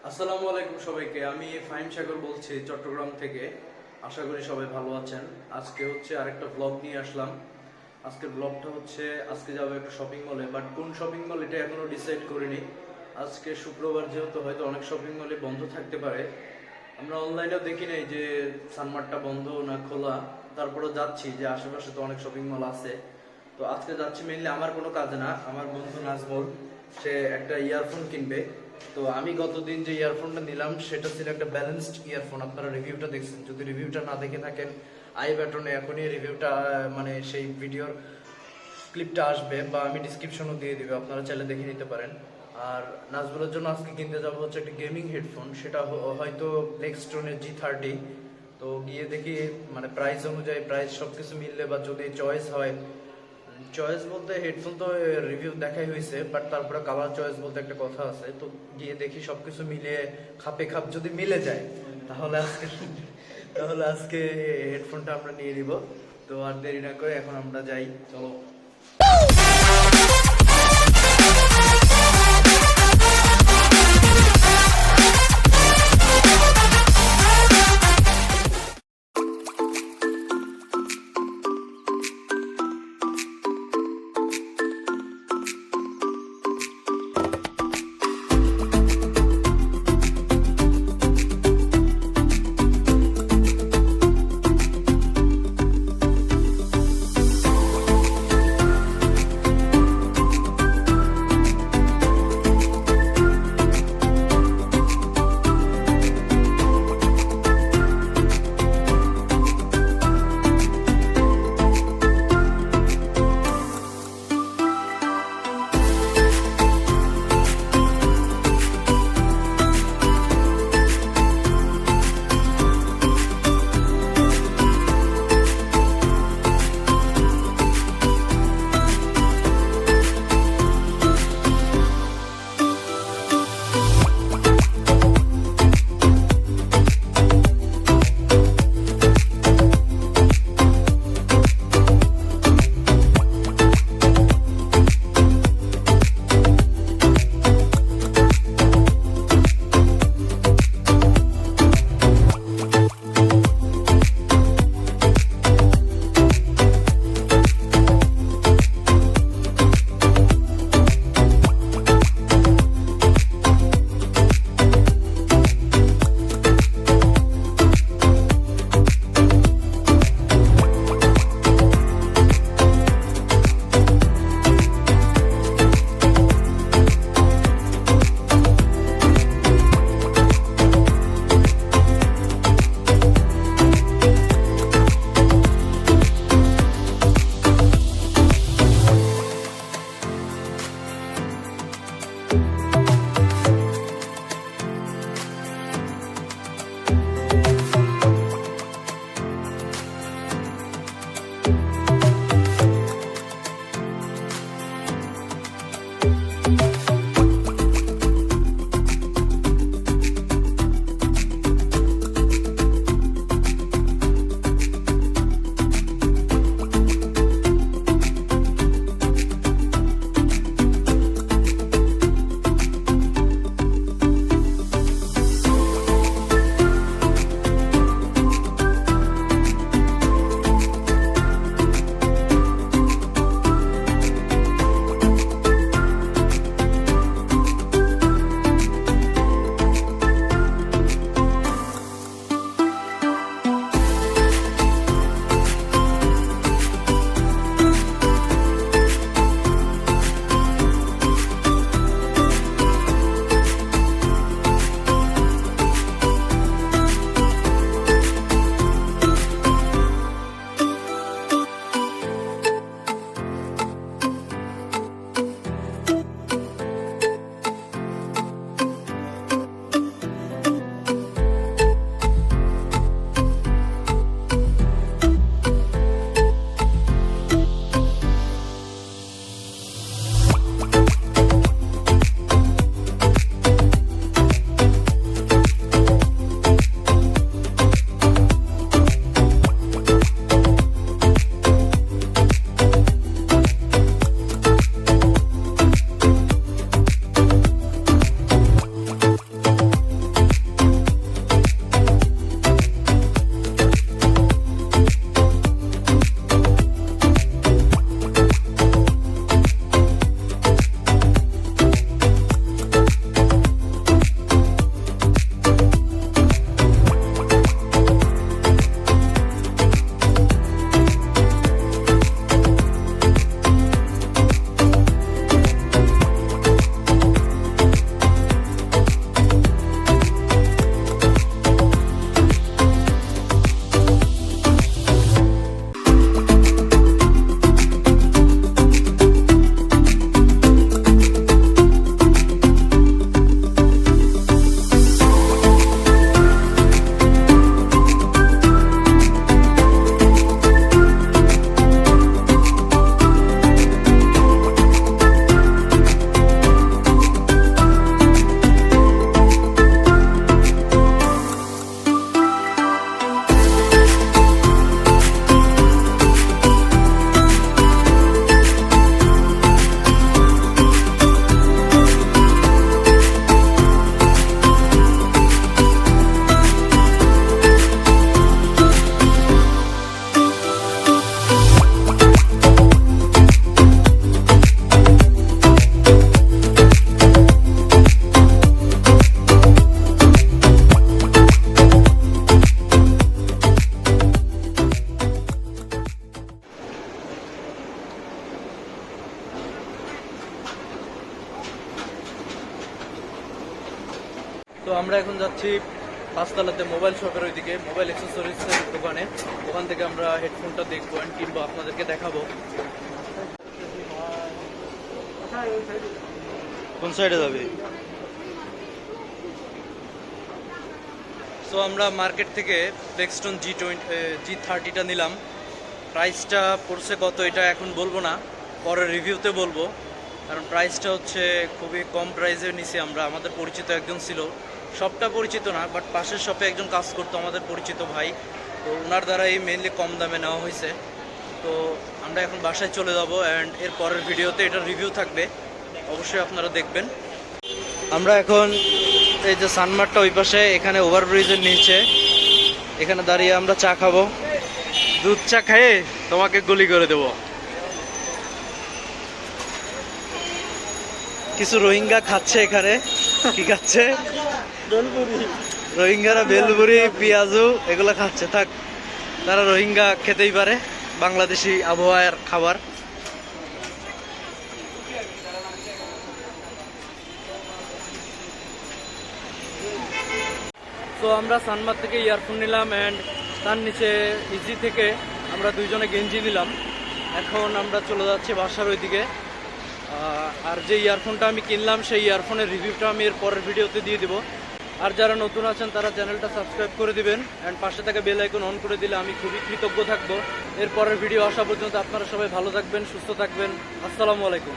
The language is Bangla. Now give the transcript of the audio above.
আসসালামু আলাইকুম সবাইকে। আমি ফাহিম সাগর বলছি চট্টগ্রাম থেকে। আশা করি সবাই ভালো আছেন। আজকে আরেকটা ব্লগ নিয়ে আসলাম। আজকের ব্লগটা আজকে যাবো একটা শপিং মলে, বাট কোন শপিং মল এটা এখনো ডিসাইড করিনি। আজকে শুক্রবার যেহেতু হয়তো অনেক শপিং মলে বন্ধ থাকতে পারে। আমরা অনলাইনেও দেখি নাই যে সানমারটা বন্ধ না খোলা, তারপরে যাচ্ছি যে আশেপাশে তো অনেক শপিং মল আছে। তো আজকে যাচ্ছি মেইনলি আমার কোনো কাজ না, আমার বন্ধু নাজমুল সে একটা ইয়ারফোন কিনবে। তো আমি গতদিন যে ইয়ারফোনটা নিলাম সেটা ছিল একটা ব্যালেন্সড ইয়ারফোন। আপনারা রিভিউটা দেখছেন, যদি রিভিউটা না দেখে থাকেন আই বাটনে এখনই রিভিউটা মানে সেই ভিডিওর ক্লিপটা আসবে বা আমি ডিসক্রিপশনও দিয়ে দিব, আপনারা চাইলে দেখে নিতে পারেন। আর নাজমুলের জন্য আজকে কিনতে যাবো একটা গেমিং হেডফোন, সেটা হয়তো লেক্সটনের G30। তো গিয়ে দেখি মানে প্রাইস অনুযায়ী প্রাইস সব কিছু মিললে বা যদি চয়েস হয়, চয়েস বলতে হেডফোন তো রিভিউ দেখাই হয়েছে, বাট তারপরে কালার চয়েস বলতে একটা কথা আছে। তো গিয়ে দেখি সবকিছু মিলিয়ে খাপে খাপ যদি মিলে যায় তাহলে আজকে হেডফোনটা আমরা নিয়ে নিব। তো আর দেরি না করে এখন আমরা যাই, চলো। তো আমরা এখন যাচ্ছি পাঁচতলাতে মোবাইল শপের ওইদিকে, মোবাইল অ্যাক্সেসরিজের দোকানে। ওখান থেকে আমরা হেডফোনটা দেখবো অ্যান্ড কিনবো, আপনাদেরকে দেখাবো। কোন সাইডে যাবে? সো আমরা মার্কেট থেকে ফ্লেক্সটন G30টা নিলাম। প্রাইসটা পড়ছে কত এটা এখন বলবো না, পরে রিভিউতে বলবো, কারণ প্রাইসটা হচ্ছে খুবই কম প্রাইসে নিছি আমরা। আমাদের পরিচিত একজন ছিল, শপটা পরিচিত না, বাট পাশের শপে একজন কাজ করতো আমাদের পরিচিত ভাই, তো ওনার দ্বারাই মেইনলি কম দামে নেওয়া হয়েছে। তো আমরা এখন বাসায় চলে যাব অ্যান্ড এর পরের ভিডিওতে এটার রিভিউ থাকবে, অবশ্যই আপনারা দেখবেন। আমরা এখন এই যে সানমারটা ওই পাশে, এখানে ওভারব্রিজের নিচে, এখানে দাঁড়িয়ে আমরা চা খাবো। দুধ চা খেয়ে তোমাকে গুলি করে দেব। কিছু রোহিঙ্গা খাচ্ছে এখানে, কি খাচ্ছে? রোহিঙ্গারা বেলপুরি, পেঁয়াজু এগুলো খাচ্ছে। থাক, তারা রোহিঙ্গা খেতেই পারে, বাংলাদেশি আবহাওয়ার খাবার। তো আমরা সানমার থেকে ইয়ারফোন নিলাম অ্যান্ড তার নিচে ইজি থেকে আমরা দুইজনে গেঞ্জি নিলাম। এখন আমরা চলে যাচ্ছি বাসার ওইদিকে। আর যে ইয়ারফোনটা আমি কিনলাম সেই ইয়ারফোনের রিভিউটা আমি এর পরের ভিডিওতে দিয়ে দিব। আর যারা নতুন আছেন তারা চ্যানেলটা সাবস্ক্রাইব করে দিবেন অ্যান্ড পাশে থাকা বেল আইকন অন করে দিলে আমি খুবই কৃতজ্ঞ থাকবো। এর পরের ভিডিও আসা পর্যন্ত আপনারা সবাই ভালো থাকবেন, সুস্থ থাকবেন। আসসালামু আলাইকুম।